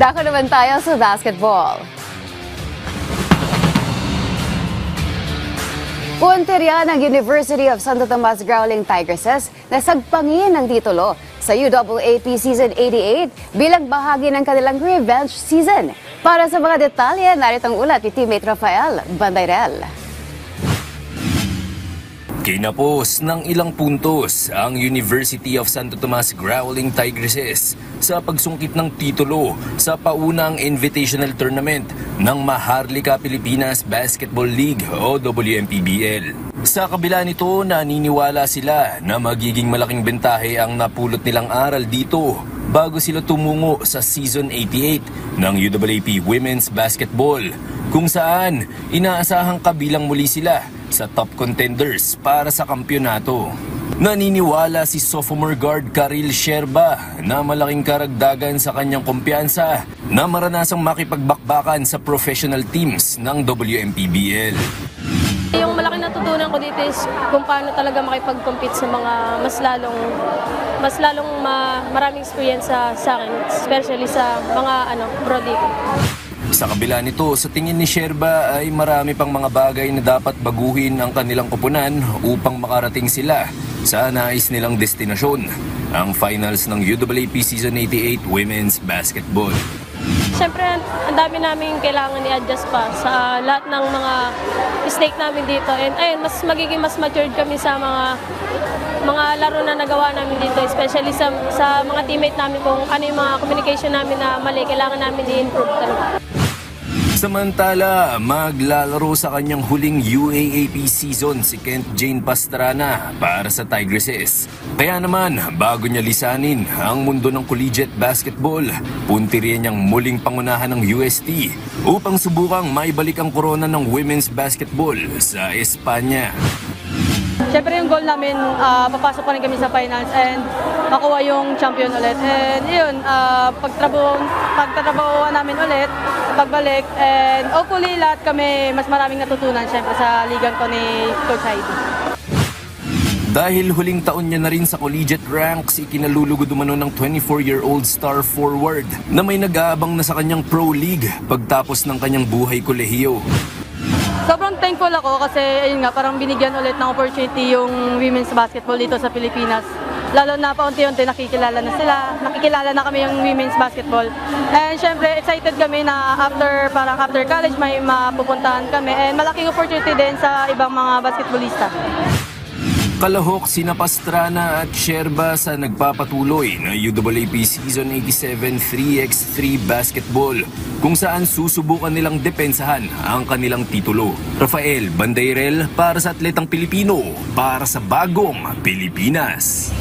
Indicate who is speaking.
Speaker 1: Dako naman tayo sa basketball. Punteriya ng University of Santo Tomas Growling Tigresses na sagpangin ng titulo sa UAAP Season 88 bilang bahagi ng kanilang revenge season. Para sa mga detalye, narito ang ulat ni teammate Rafael Bandayrel.
Speaker 2: Kinapos ng ilang puntos ang University of Santo Tomas Growling Tigresses sa pagsungkit ng titulo sa paunang invitational tournament ng Maharlika Pilipinas Basketball League o WMPBL. Sa kabila nito, naniniwala sila na magiging malaking bentahe ang napulot nilang aral dito bago sila tumungo sa Season 88 ng UAAP Women's Basketball, kung saan inaasahang kabilang muli sila sa top contenders para sa kampyonato. Naniniwala si sophomore guard Karil Sherba na malaking karagdagan sa kanyang kumpiyansa na maranasang makipagbakbakan sa professional teams ng WMPBL.
Speaker 3: Yung malaking natutunan ko dito is kung paano talaga makipag-compete sa mga mas lalong maraming experience sa akin, especially sa mga pro dito.
Speaker 2: Sa kabila nito, sa tingin ni Sherba ay marami pang mga bagay na dapat baguhin ang kanilang koponan upang makarating sila sa nais nilang destinasyon, ang finals ng UAAP Season 88 Women's Basketball.
Speaker 3: Siyempre, ang dami namin kailangan i-adjust pa sa lahat ng mga mistake namin dito. And ayun, magiging mas matured kami sa mga laro na nagawa namin dito, especially sa mga teammate namin kung ano yung mga communication namin na mali, kailangan namin i-improve talaga.
Speaker 2: Samantala, maglalaro sa kanyang huling UAAP season si Kent Jane Pastrana para sa Tigresses. Kaya naman, bago niya lisanin ang mundo ng collegiate basketball, puntirya niyang muling pangunahan ng UST upang subukang maibalik ang korona ng women's basketball sa Espanya.
Speaker 4: Siyempre yung goal namin, papasok pa rin kami sa finals and makuha yung champion ulit. And yun, pagtatrabahoan namin ulit, pagbalik, and hopefully lahat kami mas maraming natutunan siyempre sa ligang ko ni Coach Heidi.
Speaker 2: Dahil huling taon niya na rin sa collegiate ranks, ikinalulugod umano ng 24-year-old star forward na may nag-aabang na sa kanyang pro league pagtapos ng kanyang buhay kolehiyo.
Speaker 4: Sobrang thankful ako kasi ayun nga, parang binigyan ulit ng opportunity yung women's basketball dito sa Pilipinas. Lalo na paunti-unti nakikilala na kami yung women's basketball. And syempre excited kami na after college may mapupuntahan kami and malaking opportunity din sa ibang mga basketballista.
Speaker 2: Kalahok sina Pastrana at Sherba sa nagpapatuloy na UAAP Season 87 3x3 Basketball, kung saan susubukan nilang depensahan ang kanilang titulo. Rafael Bandayrel para sa Atletang Pilipino, para sa Bagong Pilipinas.